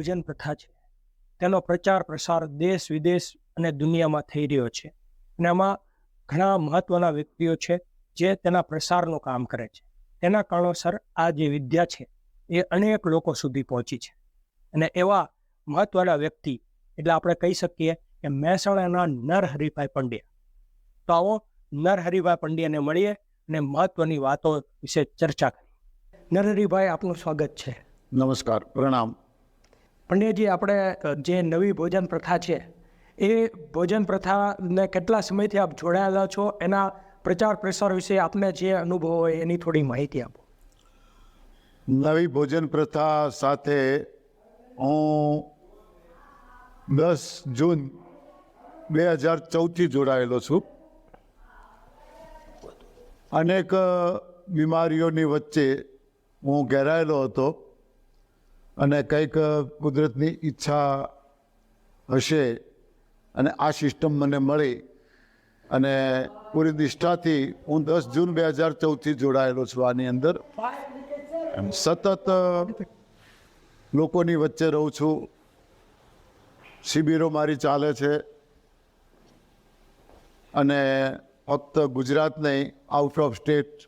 ભોજન પ્રથા છે તેનો પ્રચાર પ્રસાર દેશ વિદેશ અને દુનિયામાં થઈ રહ્યો છે અને આમાં ઘણા મહત્વના વ્યક્તિઓ છે જે તેના પ્રસારનું કામ કરે છે. તેના કારણોસર આ જે વિદ્યા છે એ અનેક લોકો સુધી પહોંચી છે અને એવા મહત્વના વ્યક્તિ એટલે આપણે કહી શકીએ કે મહેસાણાના નરહરિભાઈ પંડ્યા. તો આવો નરહરિભાઈ પંડ્યાને મળીએ અને મહત્વની વાતો વિશે ચર્ચા કરીએ. નરહરિભાઈ, આપનું સ્વાગત છે. નમસ્કાર, પ્રણામ. પંડ્યાજી, આપણે જે નવી ભોજન પ્રથા છે એ ભોજન પ્રથાને કેટલા સમયથી આપ જોડાયેલા છો, એના પ્રચાર પ્રસાર વિશે આપને જે અનુભવ હોય એની થોડી માહિતી આપો. નવી ભોજન પ્રથા સાથે હું 10 જૂન 2014થી જોડાયેલો છું. અનેક બીમારીઓની વચ્ચે હું ઘેરાયેલો હતો અને કંઈક કુદરતની ઈચ્છા હશે અને આ સિસ્ટમ મને મળી અને પૂરી નિષ્ઠાથી હું 10 જૂન 2014થી જોડાયેલો છું. આની અંદર સતત લોકોની વચ્ચે રહું છું. શિબિરો મારી ચાલે છે અને ફક્ત ગુજરાત નહીં, આઉટ ઓફ સ્ટેટ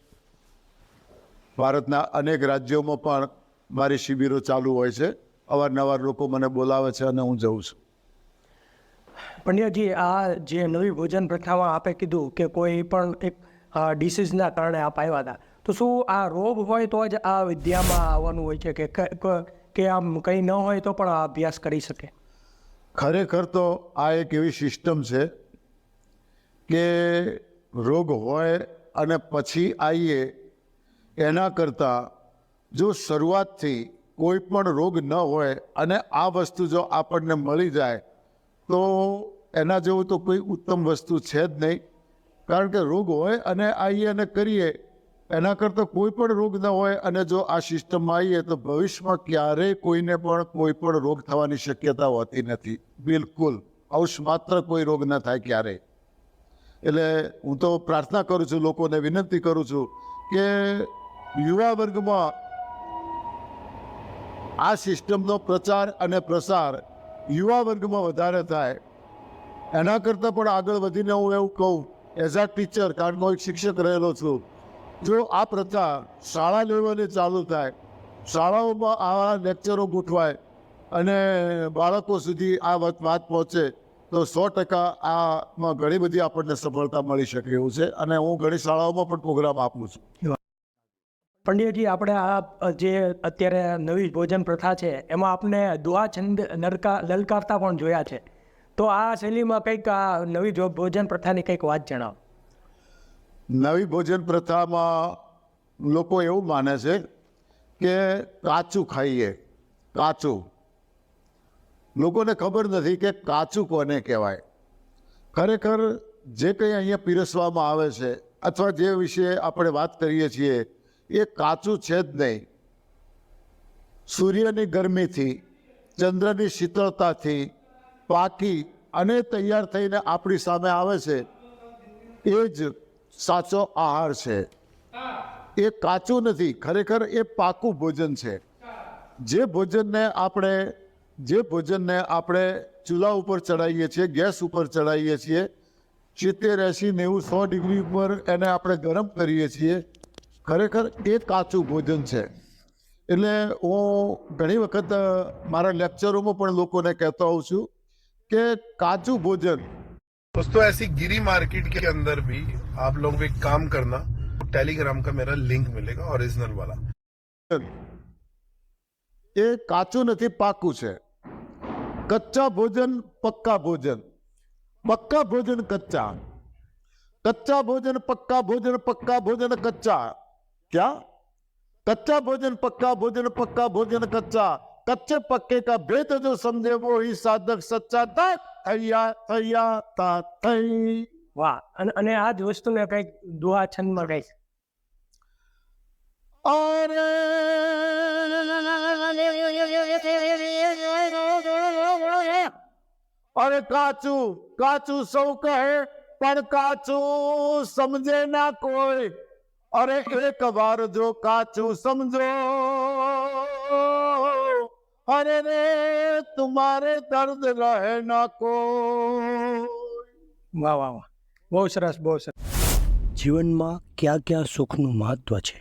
ભારતના અનેક રાજ્યોમાં પણ મારી શિબિરો ચાલુ હોય છે. અવારનવાર લોકો મને બોલાવે છે અને હું જઉં છું. પંડ્યાજી, આ જે નવી ભોજન પ્રથામાં આપે કીધું કે કોઈ પણ એક ડિસીઝના કારણે આપ આવ્યા હતા, તો શું આ રોગ હોય તો જ આ વિદ્યામાં આવવાનું હોય છે કે આમ કંઈ ન હોય તો પણ આ અભ્યાસ કરી શકે? ખરેખર તો આ એક એવી સિસ્ટમ છે કે રોગ હોય અને પછી આવીએ એના કરતાં જો શરૂઆતથી કોઈ પણ રોગ ન હોય અને આ વસ્તુ જો આપણને મળી જાય તો એના જેવું તો કોઈ ઉત્તમ વસ્તુ છે જ નહીં. કારણ કે રોગ હોય અને આવીએ અને કરીએ એના કરતાં કોઈ પણ રોગ ન હોય અને જો આ સિસ્ટમમાં આવીએ તો ભવિષ્યમાં ક્યારેય કોઈને પણ કોઈ પણ રોગ થવાની શક્યતા હોતી નથી. બિલકુલ અવશ્ય માત્ર કોઈ રોગ ન થાય ક્યારેય. એટલે હું તો પ્રાર્થના કરું છું, લોકોને વિનંતી કરું છું કે યુવા વર્ગમાં આ સિસ્ટમનો પ્રચાર અને પ્રસાર યુવા વર્ગમાં વધારે થાય. એના કરતાં પણ આગળ વધીને હું એવું કહું, એઝ અ ટીચર, કારણ કે હું એક શિક્ષક રહેલો છું, જો આ પ્રથા શાળા લેવલે ચાલુ થાય, શાળાઓમાં આવા લેક્ચરો ગોઠવાય અને બાળકો સુધી આ વાત પહોંચે તો 100% આમાં ઘણી બધી આપણને સફળતા મળી શકે એવું છે અને હું ઘણી શાળાઓમાં પણ પ્રોગ્રામ આપું છું. પંડ્યાજી, આપણે આ જે અત્યારે નવી ભોજન પ્રથા છે એમાં આપણે દુઆ છંદ લલકારતા પણ જોયા છે, તો આ શૈલીમાં કંઈક આ નવી ભોજન પ્રથાની કંઈક વાત જણાવો. નવી ભોજન પ્રથામાં લોકો એવું માને છે કે કાચું ખાઈએ. કાચું લોકોને ખબર નથી કે કાચું કોને કહેવાય. ખરેખર જે કંઈ અહીંયા પીરસવામાં આવે છે અથવા જે વિશે આપણે વાત કરીએ છીએ એ કાચું છે જ નહીં. સૂર્યની ગરમીથી, ચંદ્રની શીતળતાથી પાકી અને તૈયાર થઈને આપણી સામે આવે છે એ જ સાચો આહાર છે. એ કાચું નથી, ખરેખર એ પાકું ભોજન છે. જે ભોજનને આપણે ચૂલા ઉપર ચડાવીએ છીએ, ગેસ ઉપર ચડાવીએ છીએ, 70, 80, 90, 100 ડિગ્રી ઉપર એને આપણે ગરમ કરીએ છીએ, ખરેખર એ કાચું ભોજન છે. એટલે હું ઘણી વખત મારા લેક્ચરોમાં પણ લોકોને કહેતો હોઉં છું કે કાચું ભોજન. दोस्तों, ऐसी गिरी मार्केट के अंदर भी आप लोग एक काम करना, टेलीग्राम का मेरा लिंक मिलेगा ओरिजिनल वाला. એ કાચું નથી, પાકું છે. કચ્ચા ભોજન પક્કા ભોજન, પક્કા ભોજન કચ્ચા, कच्चा भोजन पक्का भोजन, पक्का भोजन कच्चा. क्या? कच्चा भोजन पक्का भोजन, पक्का भोजन कच्चा. कच्चे पक्के का भेद जो समझे वो ही साधक सच्चा. ता थैया थैया ता थई. વાહ. અને આ જ વસ્તુને કંઈક દુઆ છંદમાં કહીશ. अरे काचू काचू सौ कहे पर काचू समझे ना कोई. अरे एक बार जो काचू समझो अरे रे तुम्हारे दर्द रहे ना कोई। વાહ વાહ વાહ, બહુ સરસ બહુ સરસ. જીવનમાં ક્યાં ક્યાં સુખનું મહત્વ છે?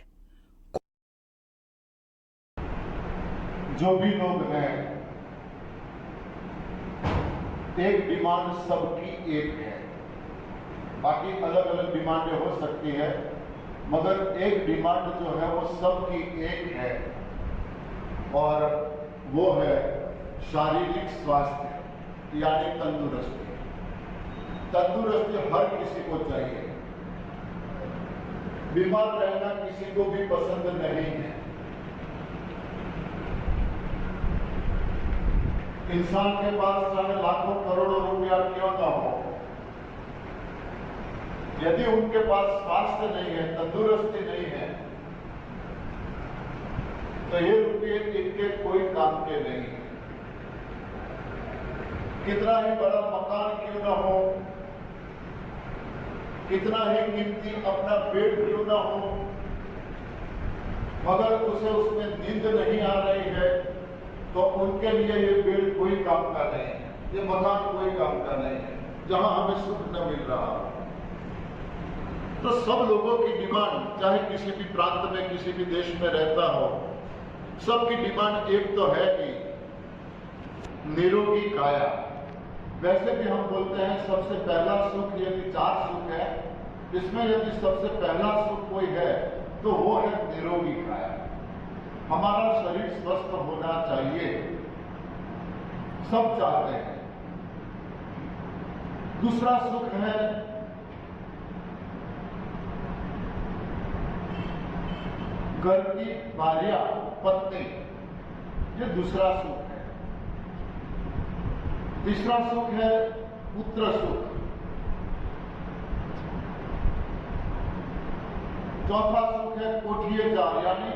जो भी लोग हैं, एक डिमांड सबकी एक है, बाकी अलग अलग डिमांडें हो सकती है, मगर एक डिमांड जो है वो सबकी एक है, और वो है शारीरिक स्वास्थ्य यानी तंदुरुस्ती। तंदुरुस्ती हर किसी को चाहिए, बीमार रहना किसी को भी पसंद नहीं है। इंसान के पास चाहे लाखों करोड़ों रुपया क्यों ना हो, यदि उनके पास स्वास्थ्य नहीं है, तंदुरुस्ती नहीं है, तो ये रुपये इनके कोई काम के नहीं है। कितना ही बड़ा मकान क्यों ना हो, कितना ही कीमती अपना बेड क्यों ना हो, मगर उसे उसमें नींद नहीं आ रही है, तो उनके लिए ये बेड कोई काम का नहीं है, ये मकान कोई काम का नहीं है, जहां हमें सुख न मिल रहा। तो सब लोगों की डिमांड, चाहे किसी भी प्रांत में किसी भी देश में रहता हो, सबकी डिमांड एक तो है कि निरोगी काया। वैसे भी हम बोलते हैं सबसे पहला सुख, यदि 4 सुख है, इसमें यदि सबसे पहला सुख कोई है तो वो है निरोगी काया। हमारा शरीर स्वस्थ होना चाहिए, सब चाहते हैं। दूसरा सुख है घर की भार्या पत्नी, ये दूसरा सुख है। तीसरा सुख है पुत्र सुख। चौथा सुख है कोठिए जार, यानी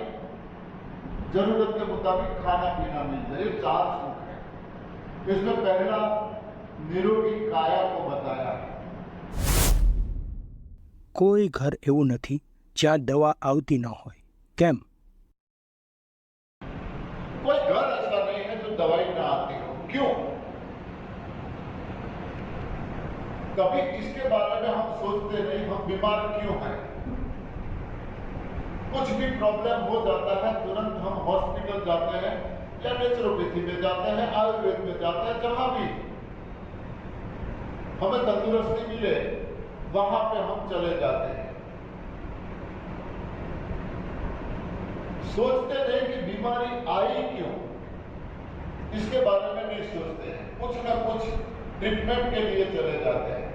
जरूरत के मुताबिक खाना पीना मिल जाए। ये 4 सुख है। इसमें पहला निरोगी काया को बताया है। કોઈ ઘર એવું નથી જ્યાં દવા આવતી ન હોય. કેમ? कोई घर ऐसा नहीं है जो दवाई ना आती हो। क्यों? कभी इसके बारे में हम सोचते नहीं, हम बीमार क्यों हैं। कुछ भी प्रॉब्लम हो जाता है, तुरंत हम हॉस्पिटल जाते हैं, या नेचुरोपैथी में जाते हैं, आयुर्वेद में जाते हैं, जहां भी हमें तंदुरुस्ती मिले वहां पे हम चले जाते हैं। सोचते नहीं कि बीमारी आई क्यों, इसके बारे में नहीं सोचते हैं, कुछ ना कुछ ट्रीटमेंट के लिए चले जाते हैं।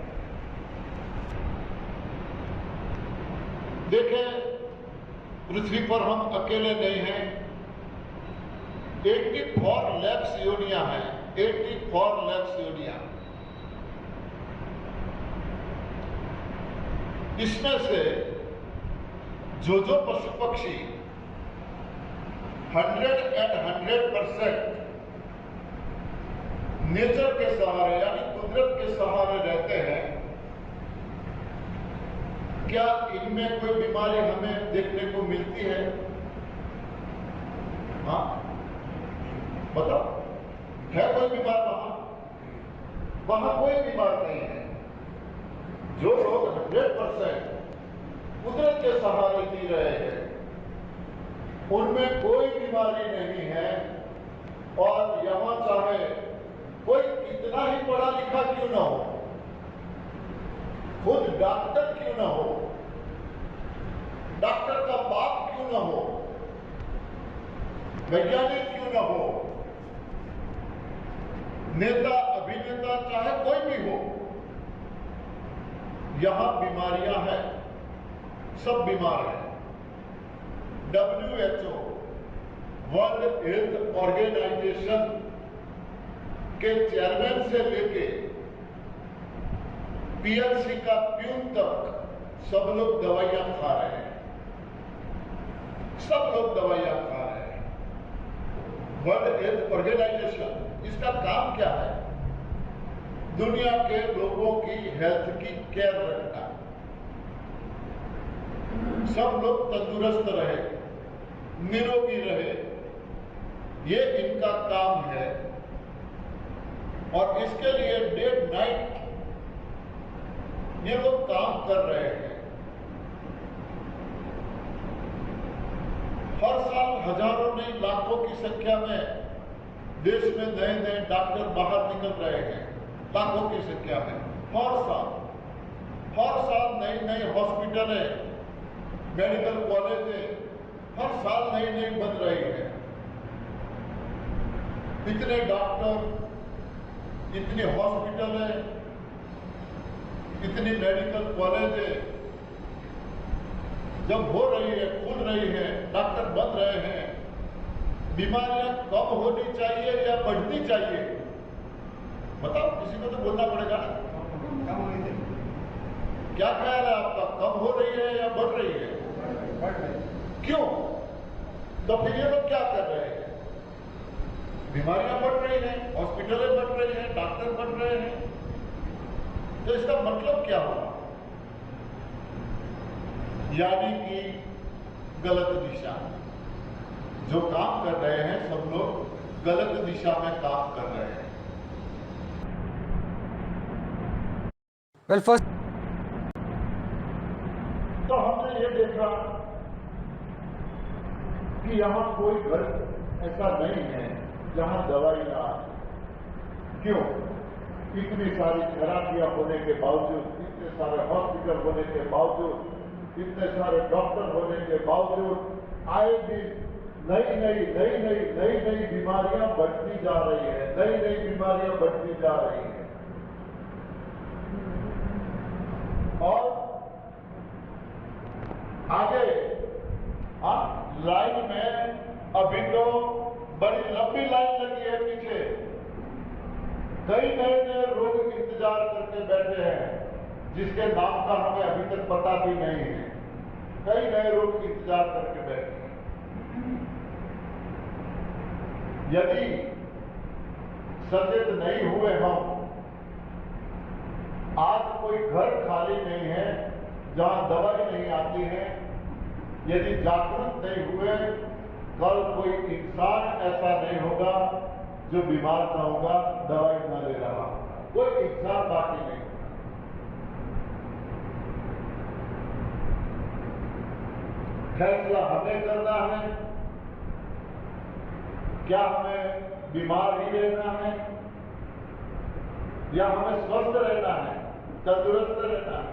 देखें, पृथ्वी पर हम अकेले नहीं हैं। 84 लाख योनियां हैं, 84 लाख योनियां। इसमें से जो पशु पक्षी 100% नेचर के सहारे यानी कुदरत के सहारे रहते हैं, क्या इनमें कोई बीमारी हमें देखने को मिलती है? हाँ, बताओ, है कोई बीमार वहां? वहां कोई बीमार नहीं है। जो लोग 100% कुदरत के सहारे जी रहे हैं, उनमें कोई बीमारी नहीं है। और यहां चाहे कोई कितना ही पढ़ा लिखा क्यों ना हो, खुद डॉक्टर क्यों ना हो, डॉक्टर का बाप क्यों ना हो, वैज्ञानिक क्यों ना हो, नेता अभिनेता चाहे कोई भी हो, यहां बीमारियां हैं, सब बीमार हैं। WHO वर्ल्ड हेल्थ ऑर्गेनाइजेशन के चेयरमैन से लेके PLC का प्यून तक सब लोग दवाइयां खा रहे हैं, सब लोग दवाइयां खा रहे हैं। वर्ल्ड हेल्थ ऑर्गेनाइजेशन, इसका काम क्या है? दुनिया के लोगों की हेल्थ की केयर रखना, सब लोग तंदुरुस्त रहे, निरोगी रहे, ये इनका काम है और इसके लिए डे नाइट ये लोग काम कर रहे हैं। हर साल हजारों नहीं लाखों की संख्या में देश में नए नए डॉक्टर बाहर निकल रहे हैं, लाखों की संख्या में। हर साल नई नई हॉस्पिटलें, मेडिकल कॉलेजें हर साल नई नई बन रही है। इतने डॉक्टर, इतनी हॉस्पिटलें, इतनी मेडिकल कॉलेजें जब हो रही है, खुल रही है, डॉक्टर बन रहे हैं, बीमारियां कम होनी चाहिए या बढ़नी चाहिए? बताओ, किसी को तो बोलना पड़ेगा ना। क्या ख्याल है आपका, कम हो रही है या बढ़ रही है? क्यों? तो फिर ये लोग क्या कर रहे हैं? बीमारियां बढ़ रही हैं, हॉस्पिटलें बढ़ रही हैं, डॉक्टर बढ़ रहे हैं, तो इसका मतलब क्या हुआ? यानी कि गलत दिशा। जो काम कर रहे हैं सब लोग गलत दिशा में काम कर रहे हैं। वेल फर्स्ट तो हमने ये देखा कि यहां कोई घर ऐसा नहीं है जहां दवाई ना आए। क्यों? इतनी सारी थेरापियां होने के बावजूद, इतने सारे हॉस्पिटल होने के बावजूद, इतने सारे डॉक्टर होने के बावजूद आए दिन नई बीमारियां बढ़ती जा रही है, नई बीमारियां बढ़ती जा रही है। और आगे लाइन में अभी तो बड़ी लंबी लाइन लगी है पीछे। कई नए रोग इंतजार करके बैठे हैं जिसके नाम का हमें अभी तक पता भी नहीं है। कई नए रोग इंतजार करके बैठे हैं। यदि सचेत नहीं हुए हम, आज कोई घर खाली नहीं है जहां दवाई नहीं आती है। यदि जागरूक नहीं हुए, कल कोई इंसान ऐसा नहीं होगा जो बीमार ना होगा, दवाई ना ले रहा होगा। कोई इंसान बाकी नहीं होगा। फैसला हमें करना है, क्या हमें बीमार ही रहना है या हमें स्वस्थ रहना है, तंदुरुस्त रहना है।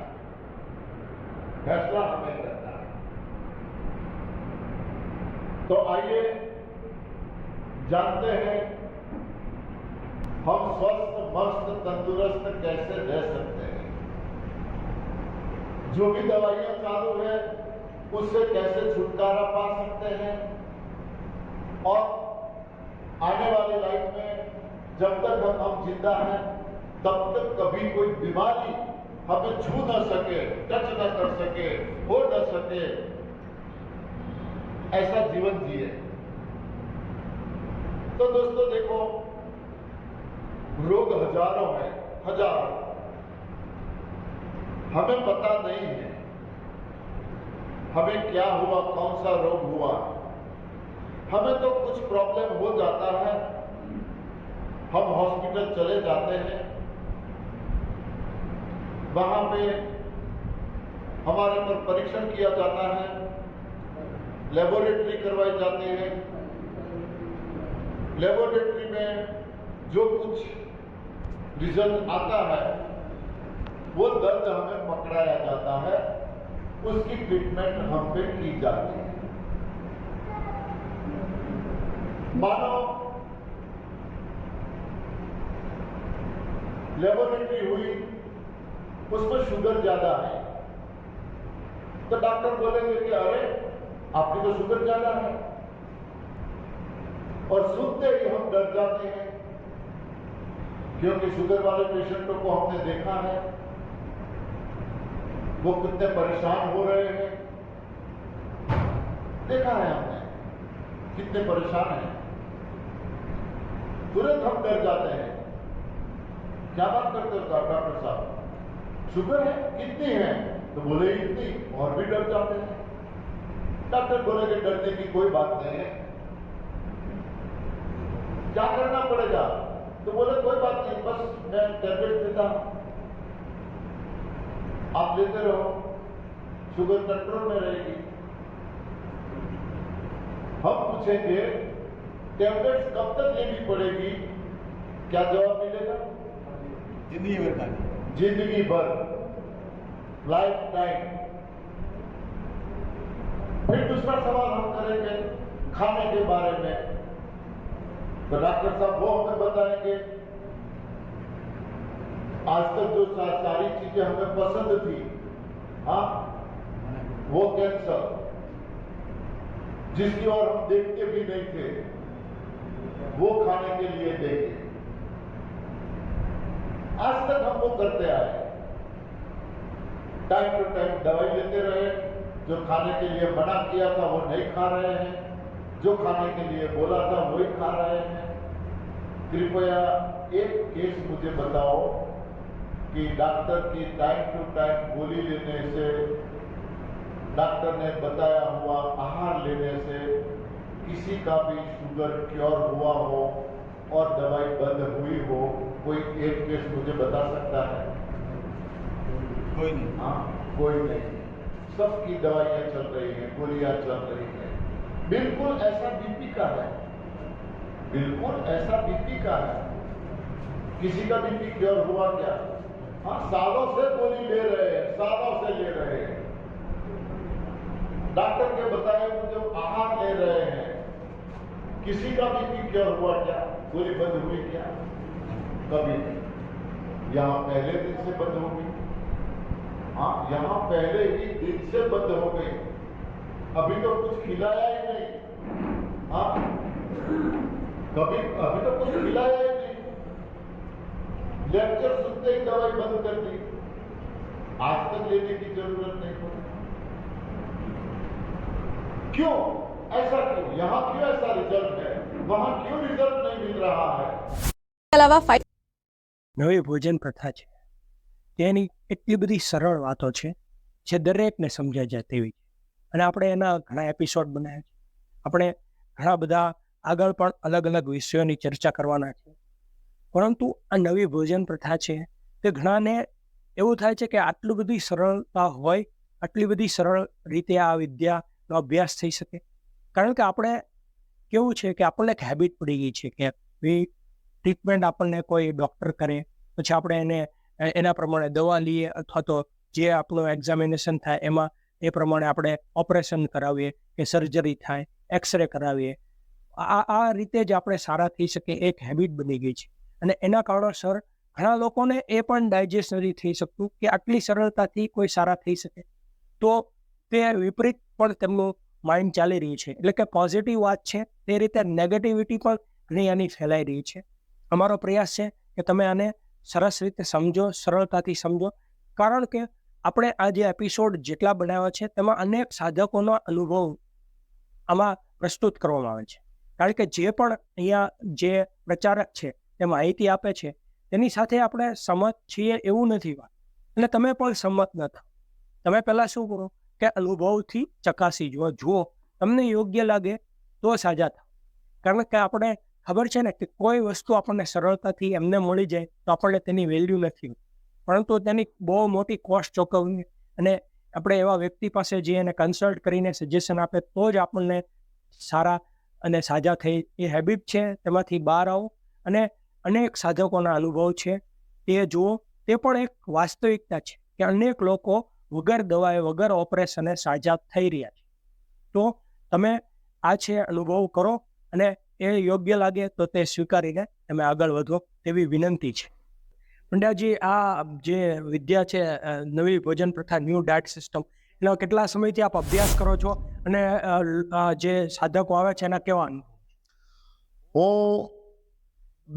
फैसला हमें करना है। तो आइए जानते हैं हम स्वस्थ, मस्त, तंदुरुस्त कैसे रह सकते हैं। जो भी दवाइयां चालू है उससे कैसे छुटकारा पा सकते हैं और आने वाली लाइफ में जब तक हम जिंदा हैं तब तक कभी कोई बीमारी हमें छू न सके, टच न कर सके, हो न सके, ऐसा जीवन जिए। तो दोस्तों देखो, रोग हजारों हैं, हजारों। हमें पता नहीं है हमें क्या हुआ, कौन सा रोग हुआ। हमें तो कुछ प्रॉब्लम हो जाता है, हम हॉस्पिटल चले जाते हैं, वहां पे हमारे पर परीक्षण किया जाता है, लेबोरेटरी करवाई जाती है। लेबोरेटरी में जो कुछ रिजल्ट आता है वो दर्द हमें पकड़ाया जाता है, उसकी ट्रीटमेंट हम पे की जाती है। मानो लेबोरेटरी हुई, उसमें शुगर ज्यादा है, तो डॉक्टर बोलेंगे कि अरे आपकी तो शुगर ज्यादा है, और सुनते ही हम डर जाते हैं क्योंकि शुगर वाले पेशेंटों को हमने देखा है वो कितने परेशान हो रहे हैं। देखा है हमने कितने परेशान हैं, तुरंत हम डर जाते हैं। क्या बात करते हो डॉक्टर साहब, शुगर है, कितनी है? तो बोले इतनी, और भी डर जाते हैं। डॉक्टर बोले कि डरने की कोई बात नहीं है, क्या करना पड़ेगा? तो बोले कोई बात नहीं, बस मैं टैबलेट देता हूं, आप लेते रहो, शुगर कंट्रोल में रहेगी। हम पूछेंगे टैबलेट्स कब तक लेनी पड़ेगी? क्या जवाब मिलेगा? जिंदगी भर खानी। जिंदगी भर, लाइफ टाइम। फिर दूसरा सवाल हम करेंगे खाने के बारे में, तो डॉक्टर साहब वो हमें बताएंगे आज तक जो सारी चीजें हमें पसंद थी, हाँ, वो कैंसर जिसकी ओर हम देखते भी नहीं थे, वो खाने के लिए देंगे। आज तक हम वो करते आए, टाइम टू टाइम दवाई लेते रहे, जो खाने के लिए मना किया था वो नहीं खा रहे हैं, जो खाने के लिए बोला था वही खा रहे हैं। कृपया एक केस मुझे बताओ कि डॉक्टर की टाइम टू टाइम गोली लेने से, डॉक्टर ने बताया हुआ आहार लेने से किसी का भी शुगर क्योर हुआ हो और दवाई बंद हुई हो, कोई एक केस मुझे बता सकता है? कोई नहीं। हाँ, कोई नहीं। सबकी दवाइयां चल रही हैं, गोलियां चल रही हैं। बिल्कुल ऐसा बीपी का है, बिल्कुल ऐसा बीपी का है। किसी का बीपी क्योर हुआ क्या? हाँ, सालों से गोली ले रहे हैं, सालों से ले रहे हैं, डॉक्टर के बताए जो आहार ले रहे हैं। किसी का बीपी क्योर हुआ क्या? गोली बंद हुई क्या? कभी नहीं। यहाँ पहले दिन से बंद हो गई, हाँ, यहाँ पहले ही दिन से बंद हो गई। अभी तो कुछ खिलाया ही नहीं, हाँ, अभी तो कुछ खिलाया ही नहीं, लेक्चर सुनते ही दवाई बंद कर दी। आज तक लेने की जरूरत नहीं पड़ी। क्यों ऐसा? क्यों यहाँ क्यों ऐसा रिजल्ट है, वहां क्यों रिजल्ट नहीं मिल रहा है? अलावा નવી ભોજન પ્રથા છે તેની એટલી બધી સરળ વાતો છે જે દરેકને સમજાઈ જાય તેવી છે, અને આપણે એના ઘણા એપિસોડ બનાવ્યા છે. આપણે ઘણા બધા આગળ પણ અલગ અલગ વિષયોની ચર્ચા કરવાના છે, પરંતુ આ નવી ભોજન પ્રથા છે તે ઘણાને એવું થાય છે કે આટલું બધી સરળતા હોય, આટલી બધી સરળ રીતે આ વિદ્યાનો અભ્યાસ થઈ શકે. કારણ કે આપણે કેવું છે કે આપણને એક હેબિટ પડી ગઈ છે કે ટ્રીટમેન્ટ આપણને કોઈ ડૉક્ટર કરે, પછી આપણે એના પ્રમાણે દવા લઈએ, અથવા તો જે આપણું એક્ઝામિનેશન થાય એમાં એ પ્રમાણે આપણે ઓપરેશન કરાવીએ કે સર્જરી થાય, એક્સરે કરાવીએ. આ રીતે જ આપણે સારા થઈ શકીએ, એક હેબિટ બની ગઈ છે. અને એના કારણોસર ઘણા લોકોને એ પણ ડાયજેસ્ટ નથી થઈ શકતું કે આટલી સરળતાથી કોઈ સારા થઈ શકે. તો તે વિપરીત પણ તેમનું માઇન્ડ ચાલી રહ્યું છે. એટલે કે પોઝિટિવ વાત છે, તે રીતે નેગેટિવિટી પણ ઘણી આની ફેલાઈ રહી છે. અમારો પ્રયાસ છે કે તમે આને સરસ રીતે સમજો, સરળતાથી સમજો. કારણ કે આપણે આ જે એપિસોડ જેટલા બનાવ્યા છે તેમાં અનેક સાધકોનો અનુભવ આમાં પ્રસ્તુત કરવામાં આવે છે. કારણ કે જે પણ અહીંયા જે પ્રચારક છે તે માહિતી આપે છે તેની સાથે આપણે સંમત છીએ એવું નથી વાત, અને તમે પણ સંમત ન થાઓ. તમે પહેલાં શું કરો કે અનુભવથી ચકાસી જુઓ, તમને યોગ્ય લાગે તો સાજા થાઓ. કારણ કે આપણે ખબર છે ને કે કોઈ વસ્તુ આપણને સરળતાથી એમને મળી જાય તો આપણને તેની વેલ્યુ નથી, પરંતુ તેની બહુ મોટી કોસ્ટ ચૂકવવી, અને આપણે એવા વ્યક્તિ પાસે જઈએ અને કન્સલ્ટ કરીને સજેશન આપે તો જ આપણને સારા અને સાજા થઈ. એ હેબિટ છે, તેમાંથી બહાર આવો, અને અનેક સાધકોના અનુભવ છે તે જુઓ. તે પણ એક વાસ્તવિકતા છે કે અનેક લોકો વગર દવાએ, વગર ઓપરેશને સાજા થઈ રહ્યા છે. તો તમે આ છે અનુભવ કરો, અને એ યોગ્ય લાગે તો તે સ્વીકારીને તમે આગળ વધો તેવી વિનંતી છે. પંડ્યાજી, આ જે વિદ્યા છે નવી ભોજન પ્રથા, ન્યૂ ડાયટ સિસ્ટમ, એનો કેટલા સમયથી આપ અભ્યાસ કરો છો, અને જે સાધકો આવે છે એના કેવા? હું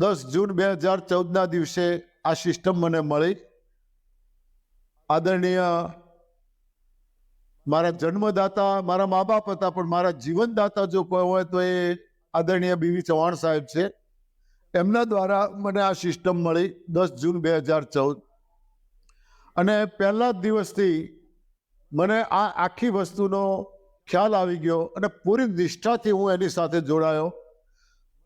10 જૂન 2014ના દિવસે આ સિસ્ટમ મને મળી. આદરણીય મારા જન્મદાતા મારા મા બાપ હતા, પણ મારા જીવનદાતા જો કોઈ હોય તો એ આદરણીય બીવી ચૌહાણ સાહેબ છે. એમના દ્વારા મને આ સિસ્ટમ મળી 10 જૂન 2014, અને પહેલા જ દિવસથી મને આ આખી વસ્તુનો ખ્યાલ આવી ગયો, અને પૂરી નિષ્ઠાથી હું એની સાથે જોડાયો.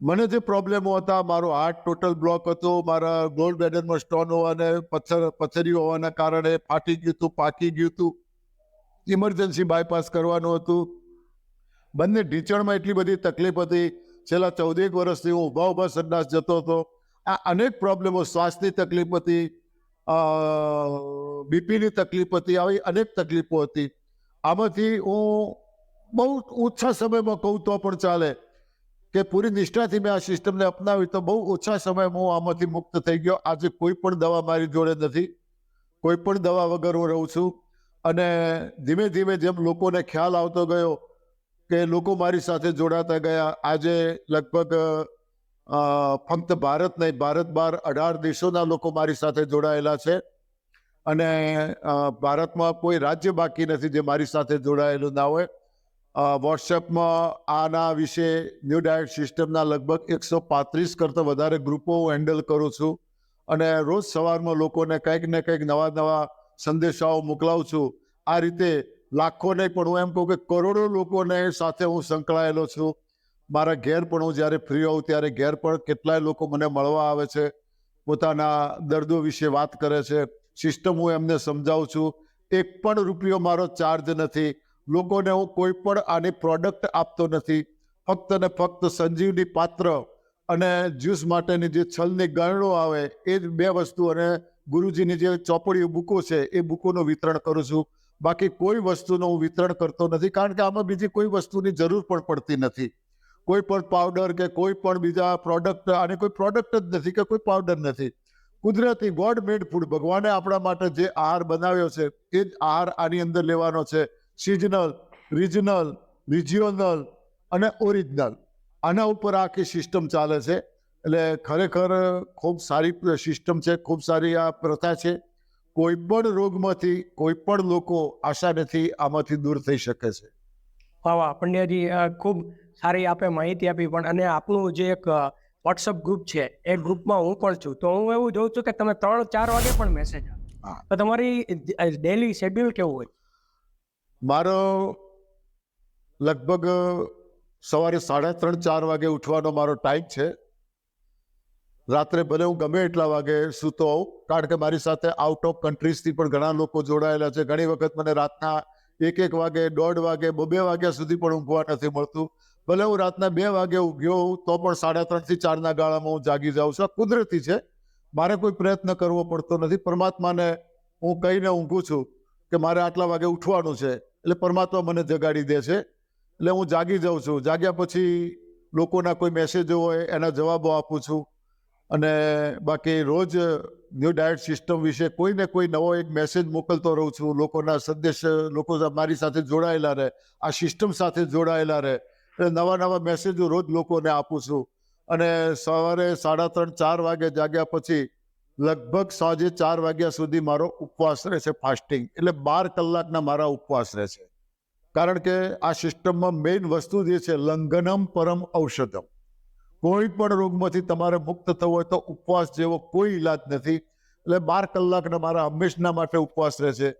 મને જે પ્રોબ્લેમો હતા, મારો હાર્ટ ટોટલ બ્લોક હતો, મારા ગોલ્ડ બ્લેડરમાં સ્ટોન હોવાને પથ્થરીઓ હોવાના કારણે ફાટી ગયું હતું, પાકી ગયું હતું, ઇમરજન્સી બાયપાસ કરવાનું હતું, બંને ઢીંચણમાં એટલી બધી તકલીફ હતી, છેલ્લા 14 વર્ષથી હું ઊભા સંડાસ જતો હતો. આ અનેક પ્રોબ્લેમો, શ્વાસની તકલીફ હતી, બીપીની તકલીફ હતી, આવી અનેક તકલીફો હતી. આમાંથી હું બહુ ઓછા સમયમાં કહું તો પણ ચાલે કે પૂરી નિષ્ઠાથી મેં આ સિસ્ટમને અપનાવી તો બહુ ઓછા સમયમાં હું આમાંથી મુક્ત થઈ ગયો. આજે કોઈ પણ દવા મારી જોડે નથી, કોઈ પણ દવા વગર હું રહું છું. અને ધીમે ધીમે જેમ લોકોને ખ્યાલ આવતો ગયો કે લોકો મારી સાથે જોડાતા ગયા, આજે લગભગ ફક્ત ભારત નહીં, ભારત બહાર 18 દેશોના લોકો મારી સાથે જોડાયેલા છે. અને ભારતમાં કોઈ રાજ્ય બાકી નથી જે મારી સાથે જોડાયેલું ના હોય. વોટ્સએપમાં આના વિશે ન્યૂ ડાયટ સિસ્ટમના લગભગ 135 કરતાં વધારે ગ્રુપો હું હેન્ડલ કરું છું. અને રોજ સવારમાં લોકોને કંઈક ને કંઈક નવા સંદેશાઓ મોકલાવું છું. આ રીતે લાખોને પણ હું એમ કહું કે કરોડો લોકોને સાથે હું સંકળાયેલો છું. મારા ઘેર પણ હું જ્યારે ફ્રી હોઉં ત્યારે ઘેર પણ કેટલાય લોકો મને મળવા આવે છે, પોતાના દર્દો વિશે વાત કરે છે. સિસ્ટમ હું એમને સમજાવું છું. 1 પણ રૂપિયો મારો ચાર્જ નથી. લોકોને હું કોઈ પણ આની પ્રોડક્ટ આપતો નથી. ફક્ત ને ફક્ત સંજીવની પાત્ર અને જ્યુસ માટેની જે છલની ગરણો આવે એ જ 2 વસ્તુ અને ગુરુજીની જે ચોપડીઓ બુકો છે એ બુકોનું વિતરણ કરું છું. બાકી કોઈ વસ્તુનું હું વિતરણ કરતો નથી, કારણ કે આમાં બીજી કોઈ વસ્તુની જરૂર પણ પડતી નથી. કોઈ પણ પાવડર કે કોઈ પણ બીજા પ્રોડક્ટ, આની કોઈ પ્રોડક્ટ જ નથી કે કોઈ પાવડર નથી. કુદરતી ગોડ મેડ ફૂડ, ભગવાને આપણા માટે જે આહાર બનાવ્યો છે એ જ આહાર આની અંદર લેવાનો છે. સિઝનલ, રિજનલ, રિજિયોનલ અને ઓરિજિનલ, આના ઉપર આખી સિસ્ટમ ચાલે છે. એટલે ખરેખર ખૂબ સારી સિસ્ટમ છે, ખૂબ સારી આ પ્રથા છે. કોઈ પણ રોગમાંથી કોઈ પણ લોકો આસાનીથી આમાંથી દૂર થઈ શકે છે. વાહ પંડ્યાજી, ખૂબ સારી આપે માહિતી આપી. પણ અને આપણું જે એક વોટ્સઅપ ગ્રુપ છે એ ગ્રુપમાં હું પણ છું, તો હું એવું જોઉં છું કે તમે 3-4 વાગે પણ મેસેજ આપો. તો તમારી ડેલી શેડ્યુલ કેવું હોય? મારો લગભગ સવારે 3:30-4 વાગે ઉઠવાનો મારો ટાઈમ છે. રાત્રે ભલે હું ગમે એટલા વાગે સૂતો હોઉં, કારણ કે મારી સાથે આઉટ ઓફ કન્ટ્રીઝથી પણ ઘણા લોકો જોડાયેલા છે. ઘણી વખત મને રાતના 1 વાગે, 1:30 વાગે, 2 વાગ્યા સુધી પણ ઊંઘવા નથી મળતું. ભલે હું રાતના 2 વાગે ઊંઘ્યો હોઉં તો પણ 3:30 થી 4ના ગાળામાં હું જાગી જાઉં છું. આ કુદરતી છે, મારે કોઈ પ્રયત્ન કરવો પડતો નથી. પરમાત્માને હું કહીને ઊંઘું છું કે મારે આટલા વાગે ઉઠવાનું છે, એટલે પરમાત્મા મને જગાડી દે છે, એટલે હું જાગી જાઉં છું. જાગ્યા પછી લોકોના કોઈ મેસેજો હોય એના જવાબો આપું છું. અને બાકી રોજ ન્યૂ ડાયટ સિસ્ટમ વિશે કોઈને કોઈ નવો એક મેસેજ મોકલતો રહું છું. લોકોના સંદેશ, લોકો મારી સાથે જોડાયેલા રહે, આ સિસ્ટમ સાથે જોડાયેલા રહે, એટલે નવા મેસેજો રોજ લોકોને આપું છું. અને સવારે 3:30-4 વાગે જાગ્યા પછી લગભગ સાંજે 4 વાગ્યા સુધી મારો ઉપવાસ રહે છે, ફાસ્ટિંગ. એટલે 12 કલાકના મારા ઉપવાસ રહે છે. કારણ કે આ સિસ્ટમમાં મેઇન વસ્તુ જે છે, લંઘનમ પરમ ઔષધમ. કોઈ પણ રોગમાંથી તમારે મુક્ત થવું હોય તો ઉપવાસ જેવો કોઈ ઈલાજ નથી. એટલે 12 કલાકના મારા હંમેશના માટે ઉપવાસ રહે છે.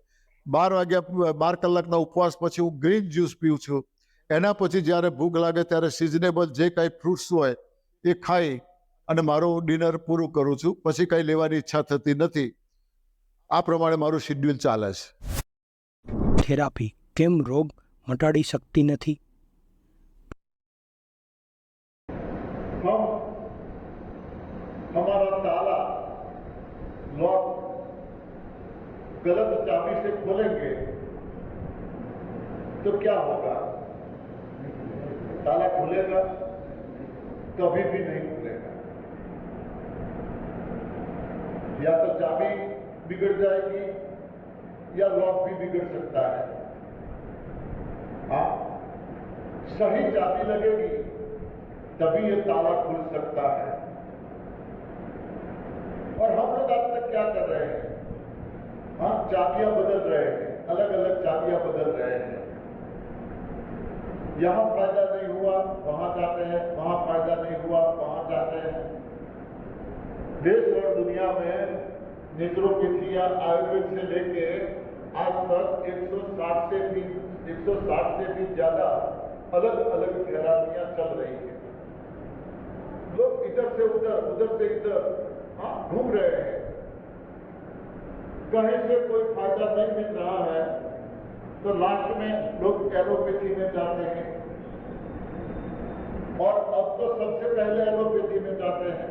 12 કલાકના ઉપવાસ પછી હું ગ્રીન જ્યુસ પીઉં છું. એના પછી જ્યારે ભૂખ લાગે ત્યારે સિઝનેબલ જે કાંઈ ફ્રૂટ્સ હોય એ ખાઈ અને મારું ડિનર પૂરું કરું છું. પછી કંઈ લેવાની ઈચ્છા થતી નથી. આ પ્રમાણે મારું શેડ્યુલ ચાલે છે. થેરાપી કેમ રોગ મટાડી શકતી નથી? हमारा ताला लॉक गलत चाबी से खोलेंगे तो क्या होगा? ताला खुलेगा? कभी भी नहीं खुलेगा. या तो चाबी बिगड़ जाएगी या लॉक भी बिगड़ सकता है. हाँ, सही चाबी लगेगी तभी ये ताला खुल सकता है. और हम लोग आज तक क्या कर रहे हैं? हाँ, चाबियां बदल रहे हैं, अलग अलग चाबियां बदल रहे हैं. यहाँ फायदा नहीं हुआ वहां जाते हैं, वहां फायदा नहीं हुआ वहां जाते हैं. देश और दुनिया में नेचुरोपैथी या आयुर्वेद से लेके आज तक 160 से भी ज्यादा अलग अलग थेरापियां चल रही है. लोग इधर से इधर घूम रहे हैं, कहीं से कोई फायदा नहीं मिल रहा है, तो लास्ट में लोग एलोपैथी में जाते हैं। और अब तो सबसे पहले एलोपैथी में जाते हैं।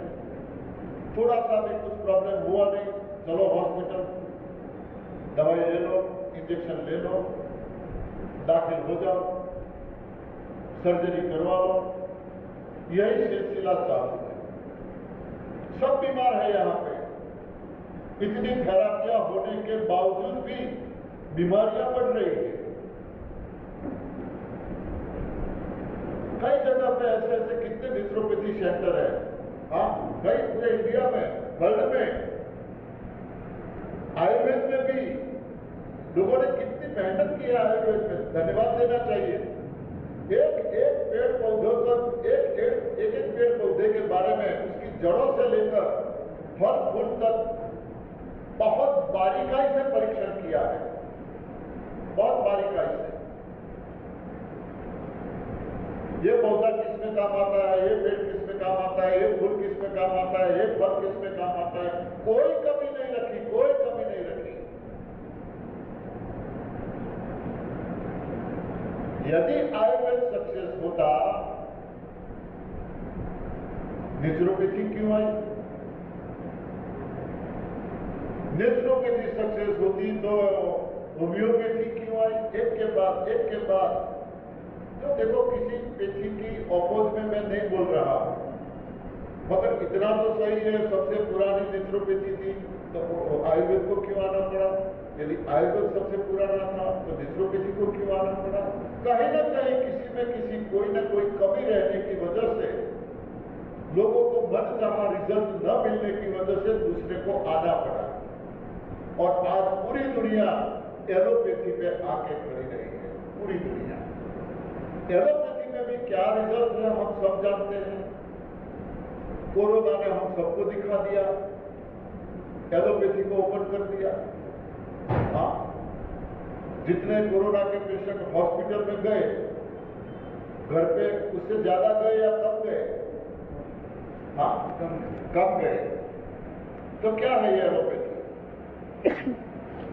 थोड़ा सा भी कुछ प्रॉब्लम हुआ नहीं, चलो हॉस्पिटल, दवाई ले लो, इंजेक्शन ले लो, दाखिल हो जाओ, सर्जरी करवा लो, यही सिलसिला चालू है। सब बीमार है यहाँ पे। इतनी थेरापियां होने के बावजूद भी बीमारियां बढ़ रही है। कई जगह पे ऐसे कितने नेचुरोपैथी सेंटर है, कई पूरे इंडिया में, वर्ल्ड में। आयुर्वेद में भी लोगों ने कितनी मेहनत की है, आयुर्वेद में धन्यवाद देना चाहिए। एक पेड़ पौधों का एक पेड़ पौधे के बारे में, उसकी जड़ों से लेकर फल फूल तक बहुत बारीकाई से परीक्षण किया है, बहुत बारीकाई से। ये पौधा किस में काम आता है, ये पेड़ किस में काम आता है, ये फूल किस में काम आता है, ये फल किस में काम आता है, कोई कमी नहीं रखी, कोई कमी नहीं रखी। यदि आयुर्वेद सक्सेस होता, नेचुरोपैथी क्यों आई? नेचुरोपैथी सक्सेस होती तो होम्योपैथी क्यों आई? एक के बाद। तो देखो, किसी पैथी की अपोज में मैं नहीं बोल रहा, मगर इतना तो सही है, सबसे पुरानी नेचुरोपैथी थी तो आयुर्वेद को क्यों आना पड़ा? यदि आयुर्वेद सबसे पुराना था तो नेचुरोपैथी को क्यों आना पड़ा? कहीं ना कहीं किसी में किसी कोई ना कोई कमी रहने की वजह से, लोगों को मनचाहा रिजल्ट न मिलने की वजह से दूसरे को आना पड़ा। और आज पूरी दुनिया एलोपैथी पे आके खड़ी रही है, पूरी दुनिया। एलोपैथी में भी क्या रिजल्ट है हम सब जानते हैं। कोरोना ने हम सबको दिखा दिया, एलोपैथी को ओपन कर दिया। जितने कोरोना के पेशेंट हॉस्पिटल में गए, घर पे उससे ज्यादा गए या कम गए? कम गए। तो क्या है ये एलोपैथी?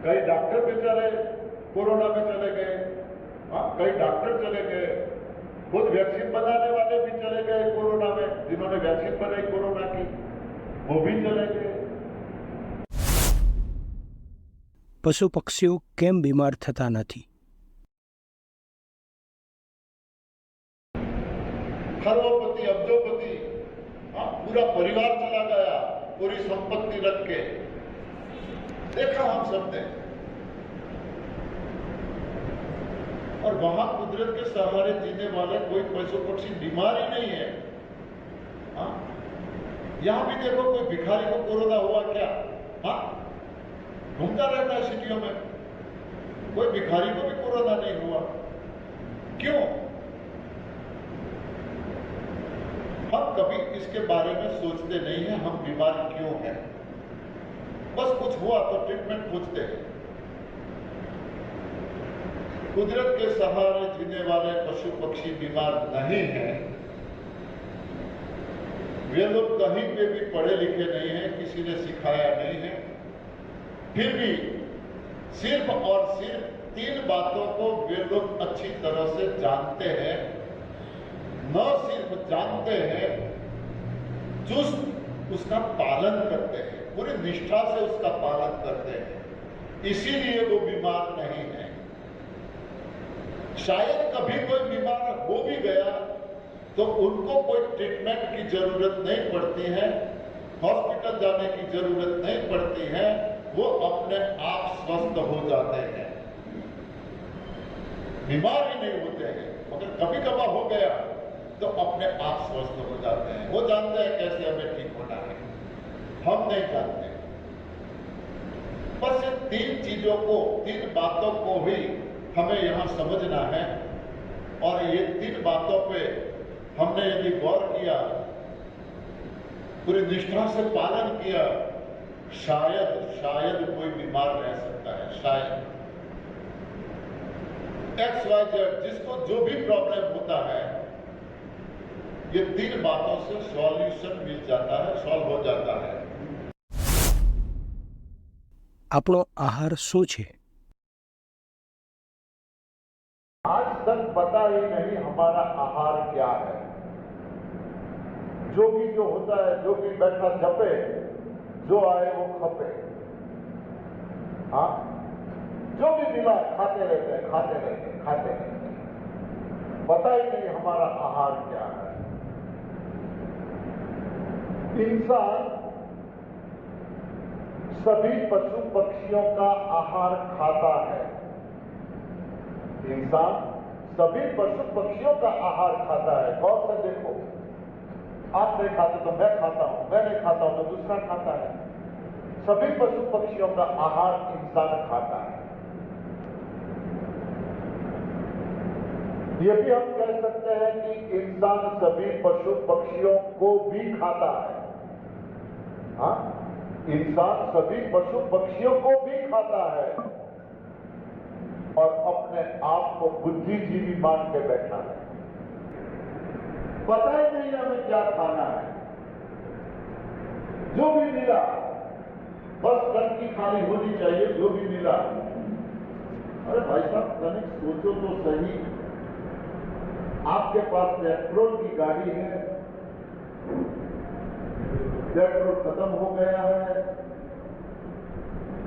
कई डॉक्टर बेचारे कोरोना में चले गए, कई डॉक्टर चले गए, खुद वैक्सीन बनाने वाले भी चले गए कोरोना में, जिन्होंने वैक्सीन बनाई कोरोना की, वो भी चले गए। પશુ પક્ષીઓ કેમ બીમાર થતા નથી? खरबोपति, अब्जोपति, पूरा परिवार चला गया, पूरी संपत्ति रख के। देखा हम सबने। और वहां कुदरत के सहारे जीने वाले कोई पशु पक्षी बीमार ही नहीं है। यहां भी देखो, कोई भिखारी को कोरोना हुआ क्या? घूमता रहता है सिटियों में, कोई भिखारी को भी कोरोना नहीं हुआ। क्यों? हम कभी इसके बारे में सोचते नहीं है, हम बीमार क्यों हैं। बस कुछ हुआ तो ट्रीटमेंट खोजते हैं। कुदरत के सहारे जीने वाले पशु पक्षी बीमार नहीं हैं। वे लोग कहीं पे भी पढ़े लिखे नहीं हैं, किसी ने सिखाया नहीं है, फिर भी सिर्फ और सिर्फ 3 बातों को वे लोग अच्छी तरह से जानते हैं। न सिर्फ जानते हैं, चुस्त उसका पालन करते हैं, पूरी निष्ठा से उसका पालन करते हैं। इसीलिए वो बीमार नहीं है। शायद कभी कोई बीमार हो भी गया तो उनको कोई ट्रीटमेंट की जरूरत नहीं पड़ती है, हॉस्पिटल जाने की जरूरत नहीं पड़ती है, वो अपने आप स्वस्थ हो जाते हैं, बीमार ही नहीं होते हैं। मगर कभी कभार हो गया तो अपने आप स्वस्थ हो जाते हैं। वो जानते हैं कैसे हमें ठीक होना है, हम नहीं जानते। बस इन 3 चीजों को, 3 बातों को भी हमें यहां समझना है। और ये 3 बातों पे हमने यदि गौर किया, पूरी निष्ठा से पालन किया, शायद कोई बीमार रह सकता है। शायद XYZ जिसको जो भी प्रॉब्लम होता है, ये 3 बातों से सॉल्यूशन मिल जाता है, सॉल्व हो जाता है। આપણો આહાર શું છે? आज तक पता ही नहीं हमारा आहार क्या है। जोगी जो होता है, जोगी बैठा जपे, जो आए वो खपे। हाँ, जो भी मिला खाते रहते हैं, खाते रहते हैं, खाते रहते हैं। पता ही नहीं हमारा आहार क्या है। इंसान सभी पशु पक्षियों का आहार खाता है। इंसान सभी पशु पक्षियों का आहार खाता है। गौर से देखो, आप नहीं खाते तो मैं खाता हूं, मैं नहीं खाता हूं तो दूसरा खाता है। सभी पशु पक्षियों का आहार इंसान खाता है। ये भी हम कह सकते हैं कि इंसान सभी पशु पक्षियों को भी खाता है। हाँ, इंसान सभी पशु पक्षियों को भी खाता है और अपने आप को बुद्धिजीवी मान के बैठा है। पता ही नहीं हमें क्या खाना है। जो भी मिला बस टंकी खाली होनी चाहिए, जो भी मिला। अरे भाई साहब, तनिक सोचो तो सही, आपके पास पेट्रोल की गाड़ी है, पेट्रोल खत्म हो गया है,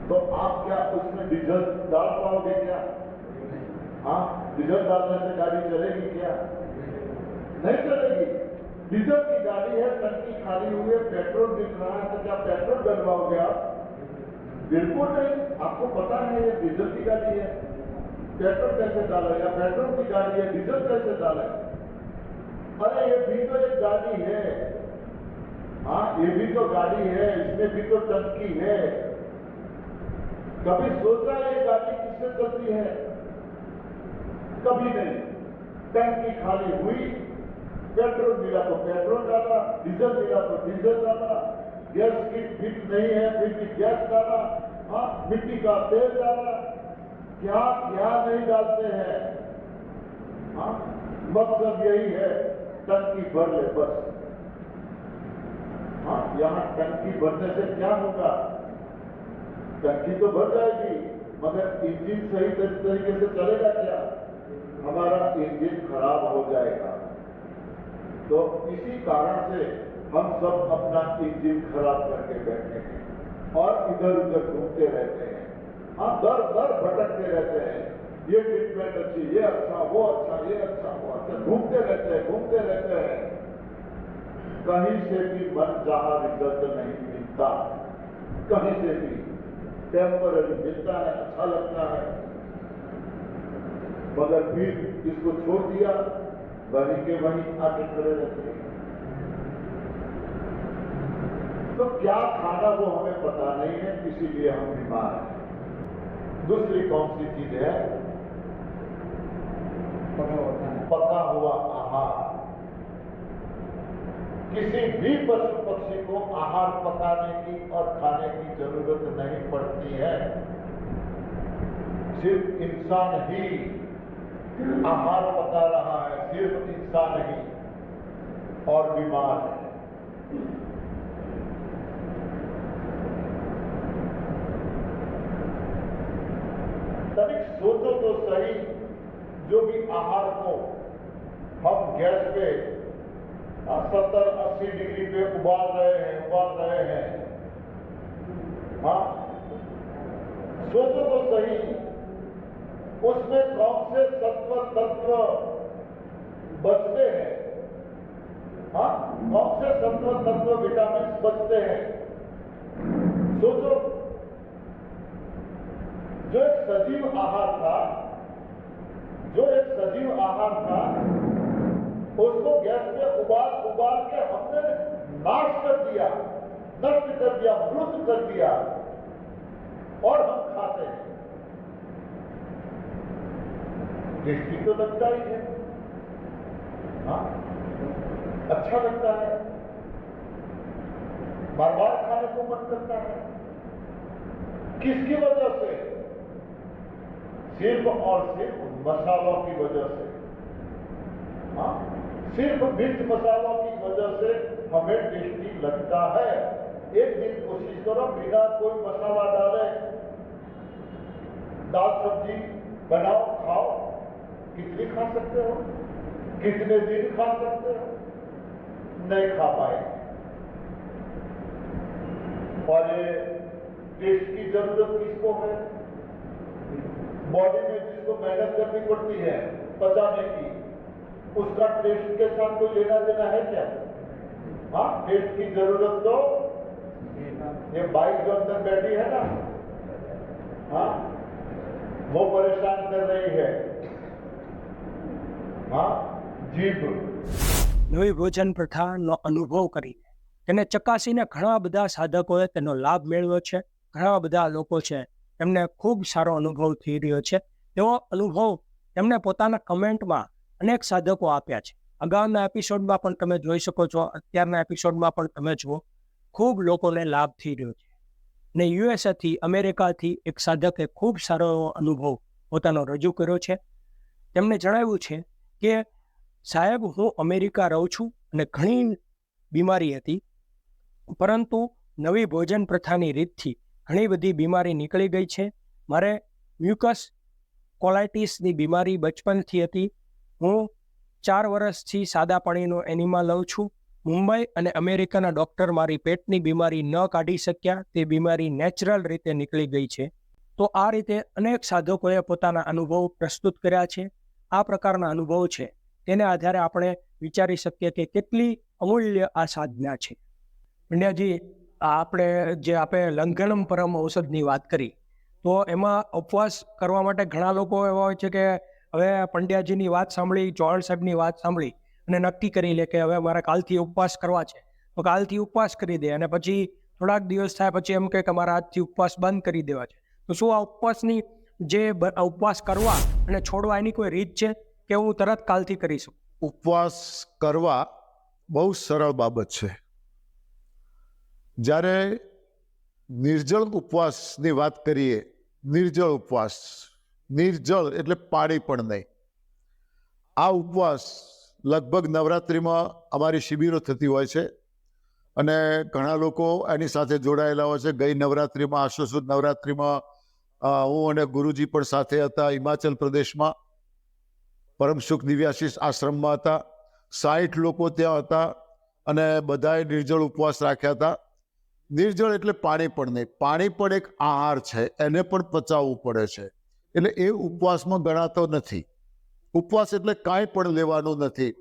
तो आप क्या उसमें डीजल डाल पाओगे क्या? हाँ, डीजल डालने से गाड़ी चलेगी क्या? नहीं चलेगी। डीजल की गाड़ी है, टंकी खाली हुई है, पेट्रोल दिख रहा है, तो क्या पेट्रोल डलवाओगे आप? बिल्कुल नहीं। आपको पता है ये डीजल की गाड़ी है, पेट्रोल कैसे डाले? या पेट्रोल की गाड़ी है, डीजल कैसे डाले? अरे ये भी तो एक गाड़ी है। हाँ, ये भी तो गाड़ी है, इसमें भी तो टंकी है। कभी सोचा ये गाड़ी किससे चलती है? कभी नहीं। टंकी खाली हुई, पेट्रोल मिला तो पेट्रोल डाला, डीजल मिला तो डीजल डाला, गैस की फिट नहीं है फिर भी गैस डाला, हाँ, मिट्टी का तेल डाला, क्या क्या नहीं डालते हैं। हाँ, मकसद यही है टंकी भर ले बस। हाँ, यहाँ टंकी भरने से क्या होगा? टंकी तो भर जाएगी, मगर इंजन सही तरीके से चलेगा क्या? हमारा इंजन खराब हो जाएगा। तो इसी कारण से हम सब अपना इंजन खराब करके बैठे हैं और इधर उधर घूमते रहते हैं। हाँ, दर दर भटकते रहते हैं। ये ट्रीटमेंट अच्छी, ये अच्छा, वो अच्छा, ये अच्छा, वो अच्छा, घूमते रहते हैं, घूमते रहते हैं। कहीं से भी मन चाहा रिजल्ट नहीं मिलता, कहीं से भी। टेम्पररी मिलता है, अच्छा लगता है, मगर फिर इसको छोड़ दिया, वहीं के वहीं आके खड़े रहते हैं। तो क्या खाना वो हमें पता नहीं है, इसीलिए हम बीमार हैं। दूसरी कौन सी चीज है? पका हुआ आहार। किसी भी पशु पक्षी को आहार पकाने की और खाने की जरूरत नहीं पड़ती है। सिर्फ इंसान ही आहार पका रहा है, सिर्फ इंसान ही, और बीमार है। तनिक सोचो तो सही, जो भी आहार को हम गैस पे 70-80 डिग्री पे उबाल रहे हैं। हाँ, सोचो तो सही, उसमें कौन से सत्व तत्व बचते हैं? हाँ, कौन से सत्व तत्व विटामिन बचते हैं? सोचो। जो एक सजीव आहार था, उसको गैस पे उबाल के हमने नाश कर दिया, नष्ट कर दिया, मृत कर दिया, और हम खाते हैं। टेस्टी तो लगता ही है, हाँ, अच्छा लगता है, बार बार खाने को मन करता है। किसकी वजह से? सिर्फ और सिर्फ मसालों की वजह से। हाँ, सिर्फ मिर्च मसालों की वजह से हमें टेस्टी लगता है। एक दिन कोशिश करो बिना कोई मसाला डाले दाल सब्जी बनाओ, खाओ। कितनी खा सकते हो, कितने दिन खा सकते हो? नहीं खा पाए। और ये टेस्ट की जरूरत किसको है? बॉडी में जिसको मेहनत करनी पड़ती है पचाने की, उसका टेस्ट के साथ कोई लेना देना है क्या? हाँ, टेस्ट की जरूरत तो ये बाइक जो अंदर बैठी है ना, हाँ, वो परेशान कर रही है। हाँ, जीभ। નવી ભોજન પ્રથાનો અનુભવ કરીને તેને ચકાસીને ઘણા બધા સાધકોએ તેનો લાભ મેળવ્યો છે. ઘણા બધા લોકો છે તેમને ખૂબ સારો અનુભવ થઈ રહ્યો છે. તેવો અનુભવ તેમને પોતાના કમેન્ટમાં અનેક સાધકો આપ્યા છે. અગાઉના એપિસોડમાં પણ તમે જોઈ શકો છો, અત્યારના એપિસોડમાં પણ તમે જુઓ, ખૂબ લોકોને લાભ થઈ રહ્યો છે. ને યુએસએથી, અમેરિકાથી એક સાધકે ખૂબ સારો એવો અનુભવ પોતાનો રજૂ કર્યો છે. તેમણે જણાવ્યું છે કે સાહેબ, હું અમેરિકા રહું છું અને ઘણી બીમારી હતી, પરંતુ નવી ભોજન પ્રથાની રીતથી ઘણી બધી બીમારી નીકળી ગઈ છે. મારે મ્યુકસ કોલાઇટિસની બીમારી બચપનથી હતી. હું 4 વર્ષથી સાદા પાણીનો એનિમા લઉં છું. મુંબઈ અને અમેરિકાના ડૉક્ટર મારી પેટની બીમારી ન કાઢી શક્યા. તે બીમારી નેચરલ રીતે નીકળી ગઈ છે. તો આ રીતે અનેક સાધકોએ પોતાના અનુભવ પ્રસ્તુત કર્યા છે. આ પ્રકારના અનુભવ છે તેને આધારે આપણે વિચારી શકીએ કે કેટલી અમૂલ્ય આ સાધના છે. પંડ્યાજી, આપણે લંઘનમ પરમ ઔષધની વાત કરી, તો એમાં ઉપવાસ કરવા માટે ઘણા લોકો એવા હોય છે કે હવે પંડ્યાજીની વાત સાંભળી, ચૌહાણ સાહેબની વાત સાંભળી અને નક્કી કરી લે કે હવે મારે કાલથી ઉપવાસ કરવા છે, તો કાલથી ઉપવાસ કરી દે અને પછી થોડાક દિવસ થાય પછી એમ કહે કે મારા આજથી ઉપવાસ બંધ કરી દેવા છે. તો શું આ ઉપવાસની ઉપવાસ કરવા અને છોડવા એની કોઈ રીત છે કે હું તરત કાલથી કરી શકું? ઉપવાસ કરવા બહુ સરળ બાબત છે. જ્યારે નિર્જળ ઉપવાસની વાત કરીએ, નિર્જળ ઉપવાસ, નિર્જળ એટલે પાણી પણ નહીં. આ ઉપવાસ લગભગ નવરાત્રિમાં અમારી શિબિરો થતી હોય છે અને ઘણા લોકો એની સાથે જોડાયેલા હોય છે. ગઈ નવરાત્રિમાં, આસો સુદ નવરાત્રિમાં હું અને ગુરુજી પણ સાથે હતા. હિમાચલ પ્રદેશમાં પરમ સુખ દિવ્યાશીષ આશ્રમમાં હતા. 60 લોકો ત્યાં હતા અને બધાએ નિર્જળ ઉપવાસ રાખ્યા હતા. નિર્જળ એટલે પાણી પણ નહીં. પાણી પણ એક આહાર છે, એને પણ પચાવવું પડે છે. એટલે એ ઉપવાસમાં ગણાતો નથી. ઉપવાસ એટલે કાંઈ પણ લેવાનું નથી.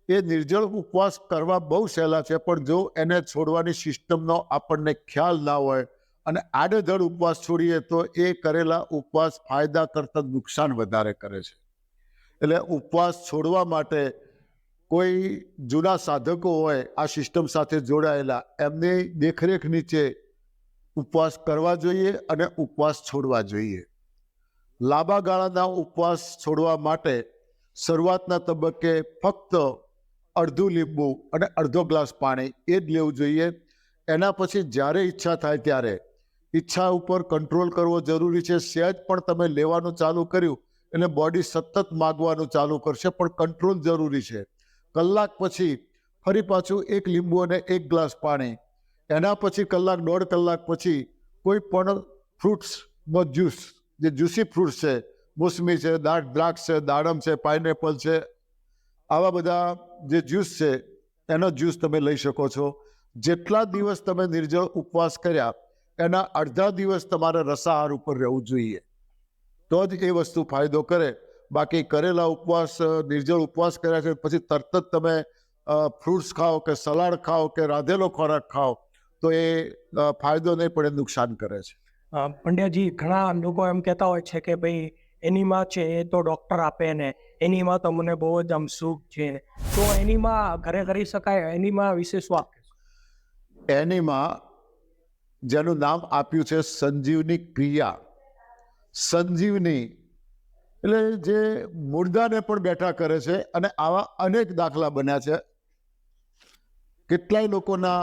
એ નિર્જળ ઉપવાસ કરવા બહુ સહેલા છે, પણ જો એને છોડવાની સિસ્ટમનો આપણને ખ્યાલ ના હોય અને આડેધડ ઉપવાસ છોડીએ તો એ કરેલા ઉપવાસ ફાયદા કરતાં નુકસાન વધારે કરે છે. એટલે ઉપવાસ છોડવા માટે કોઈ જૂના સાધકો હોય આ સિસ્ટમ સાથે જોડાયેલા, એમની દેખરેખ નીચે ઉપવાસ કરવા જોઈએ અને ઉપવાસ છોડવા જોઈએ. લાંબા ગાળાના ઉપવાસ છોડવા માટે શરૂઆતના તબક્કે ફક્ત અડધું લીંબુ અને અડધો ગ્લાસ પાણી એ જ લેવું જોઈએ. એના પછી જ્યારે ઈચ્છા થાય ત્યારે ઈચ્છા ઉપર કંટ્રોલ કરવો જરૂરી છે. સહેજ પણ તમે લેવાનું ચાલુ કર્યું એટલે બોડી સતત માગવાનું ચાલુ કરશે, પણ કંટ્રોલ જરૂરી છે. કલાક પછી ફરી પાછું 1 લીંબુ અને 1 ગ્લાસ પાણી. એના પછી કલાક, 1.5 કલાક પછી કોઈ પણ ફ્રૂટ્સનો જ્યુસ, જે જ્યુસી ફ્રૂટ્સ છે, મોસમી છે, દ્રાક્ષ છે, દાડમ છે, પાઇનેપલ છે, આવા બધા જે જ્યુસ છે એનો જ્યુસ તમે લઈ શકો છો. જેટલા દિવસ તમે નિર્જળ ઉપવાસ કર્યા એના અડધા દિવસ તમારે રસાહાર ઉપર રહેવું જોઈએ, તો જ એ વસ્તુ ફાયદો કરે. બાકી કરેલા ઉપવાસ, નિર્જળ ઉપવાસ કર્યા છે પછી તરત જ તમે ફ્રૂટ્સ ખાઓ કે સલાડ ખાઓ કે રાંધેલો ખોરાક ખાઓ તો એ ફાયદો નહીં પણ એ નુકસાન કરે છે. પંડ્યાજી, ઘણા લોકો એમ કહેતા હોય છે કે ભાઈ એનીમાં છે એ તો ડૉક્ટર આપે ને, એનીમાં તો મને બહુ જ આમ સુખ છે, તો એનીમાં ઘરે કરી શકાય? એનીમાં વિશે શું આપે? એનીમાં જેનું નામ આપ્યું છે સંજીવની ક્રિયા. સંજીવની એટલે જે મુર્દાને પણ બેઠા કરે છે અને આવા અનેક દાખલા બન્યા છે. કેટલાય લોકોના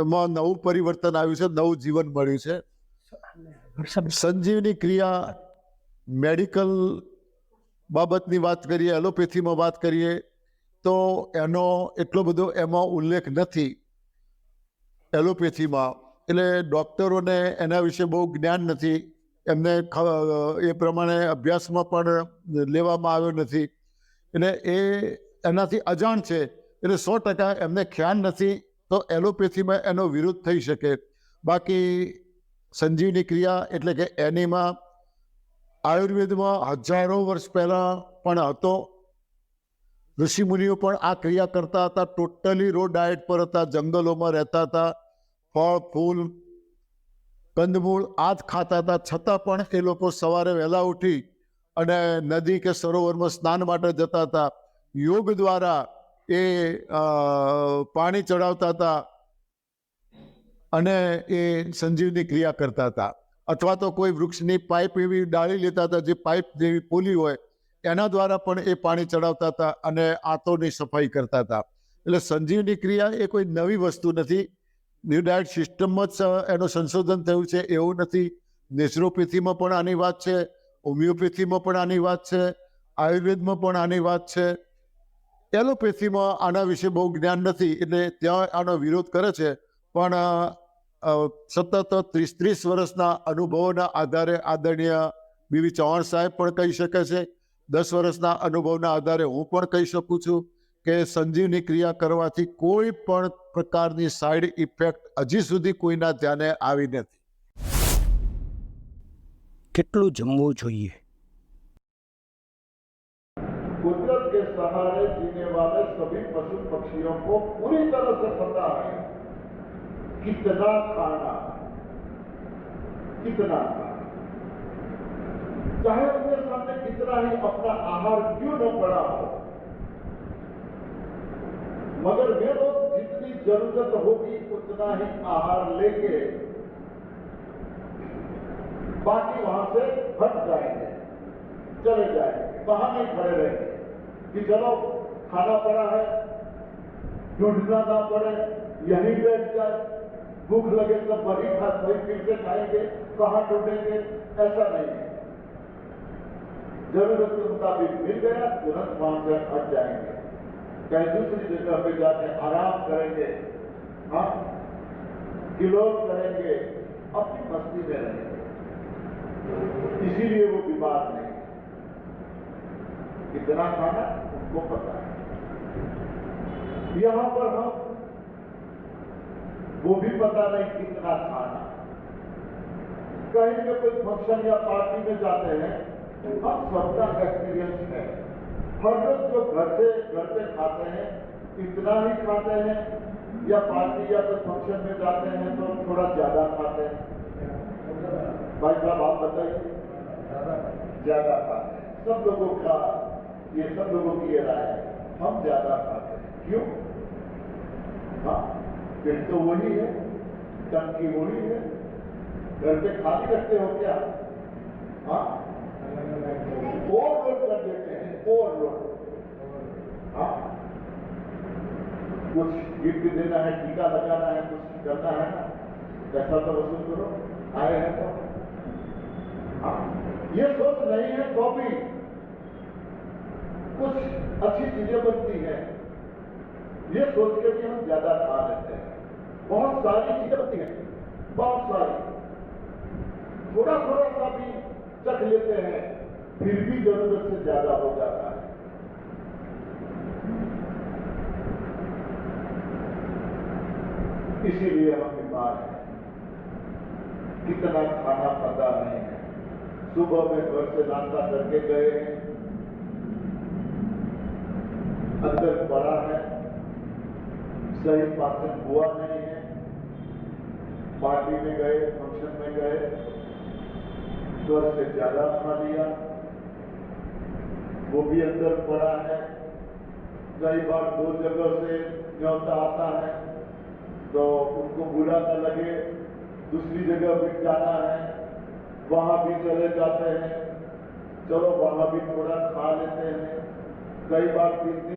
માં નવું પરિવર્તન આવ્યું છે, નવું જીવન મળ્યું છે. સંજીવની ક્રિયા મેડિકલ બાબતની વાત કરીએ, એલોપેથીમાં વાત કરીએ તો એનો એટલો બધો એમાં ઉલ્લેખ નથી એલોપેથીમાં. એટલે ડૉક્ટરોને એના વિશે બહુ જ્ઞાન નથી, એમને એ પ્રમાણે અભ્યાસમાં પણ લેવામાં આવ્યો નથી, એટલે એ એનાથી અજાણ છે. એટલે 100% એમને ખ્યાલ નથી, તો એલોપેથીમાં એનો વિરોધ થઈ શકે. બાકી સંજીવની ક્રિયા એટલે કે એનીમાં આયુર્વેદમાં હજારો વર્ષ પહેલાં પણ હતો. ઋષિમુનિઓ પણ આ ક્રિયા કરતા હતા, ટોટલી રો ડાયટ પર હતા, જંગલોમાં રહેતા હતા, ફળ ફૂલ કંદમૂળ આ જ ખાતા હતા. છતાં પણ એ લોકો સવારે વહેલા ઉઠી અને નદી કે સરોવરમાં સ્નાન માટે જતા હતા. યોગ દ્વારા એ પાણી ચડાવતા હતા અને એ સંજીવની ક્રિયા કરતા હતા. અથવા તો કોઈ વૃક્ષની પાઇપ એવી ડાળી લેતા હતા, જે પાઇપ જેવી પોલી હોય, એના દ્વારા પણ એ પાણી ચડાવતા હતા અને આંતોની સફાઈ કરતા હતા. એટલે સંજીવની ક્રિયા એ કોઈ નવી વસ્તુ નથી. ન્યૂ ડાયટ સિસ્ટમમાં જ એનું સંશોધન થયું છે એવું નથી. નેચરોપેથીમાં પણ આની વાત છે, હોમિયોપેથીમાં પણ આની વાત છે, આયુર્વેદમાં પણ આની વાત છે. એલોપેથીમાં આના વિશે બહુ જ્ઞાન નથી, એટલે ત્યાં આનો વિરોધ કરે છે. પણ સતત 30 વર્ષના અનુભવોના આધારે આદરણીય બીવી ચૌહાણ સાહેબ પણ કહી શકે છે, 10 વર્ષના અનુભવના આધારે હું પણ કહી શકું છું કે સંજીવની ક્રિયા કરવાથી કોઈ પણ પ્રકારની સાઈડ ઇફેક્ટ હજી સુધી કોઈના ધ્યાને આવી નથી. કેટલું જમવું જોઈએ? कुदरत के सहारे जीने वाले सभी पशु पक्षियों को पूरी तरह से पता है कितना खाना, कितना खाना, चाहे उनके सामने कितना ही अपना आहार क्यों न पड़ा हो, मगर वे लोग जितनी जरूरत होगी उतना ही आहार लेके बाकी वहां से हट जाएंगे, चले जाएंगे, वहां नहीं खड़े रहेंगे कि चलो खाना पड़ा है, ढूंढना ना पड़े, यहीं बैठ जाए, भूख लगे तो वही फिर से खाएंगे, कहाँ ढूंढेंगे, ऐसा नहीं है. जरूरत के मुताबिक मिल गया, तुरंत वहां से हट जाएंगे, कहीं दूसरी जगह पे जाके आराम करेंगे, हाँ गिलोट करेंगे, अपनी मस्ती में रहेंगे. इसीलिए वो बीमार नहीं. कितना खाना उनको पता है. यहां पर हम वो भी पता नहीं कितना खाना. कहीं पे कोई फंक्शन या पार्टी में जाते हैं, हम सबका एक्सपीरियंस है, हर लोग जो घर पे खाते हैं इतना ही खाते हैं, या पार्टी या कोई फंक्शन में जाते हैं तो थोड़ा ज्यादा खाते हैं. भाई साहब आप बताइए. ज्यादा खाते हैं. सब लोगों का ये सब लोगों की ये राय है, हम ज्यादा खाते हैं. क्यों? हाँ, पेट तो वही है, टंकी वही है, घर पे खाली रखते हो क्या? हाँ, ओवरलोड कर देते हैं, ओवरलोड. हाँ, कुछ गिफ्ट देना है, टीका लगाना है, कुछ करना है ना, पैसा तो वसूल करो, आए हैं तो. हाँ, ये सोच नहीं है तो भी कुछ अच्छी चीजें बनती हैं, ये सोच के भी हम ज्यादा खा लेते हैं. बहुत सारी चीजें बनती हैं, बहुत सारी, थोड़ा थोड़ा सा भी चख लेते हैं, फिर भी जरूरत से ज्यादा हो जाता है. इसीलिए हम बीमार हैं. कितना खाना पता नहीं है. सुबह में घर से नाश्ता करके गए हैं, अंदर पड़ा है, सही पाचन हुआ नहीं है. पार्टी में गए, फंक्शन में गए, घर से ज्यादा खा लिया, वो भी अंदर पड़ा है. कई बार 2 जगह से न्योता आता है तो उनको बुरा न लगे, दूसरी जगह भी जाना है, वहां भी चले जाते हैं, चलो वहां भी थोड़ा खा लेते हैं. कई बार 3 दिन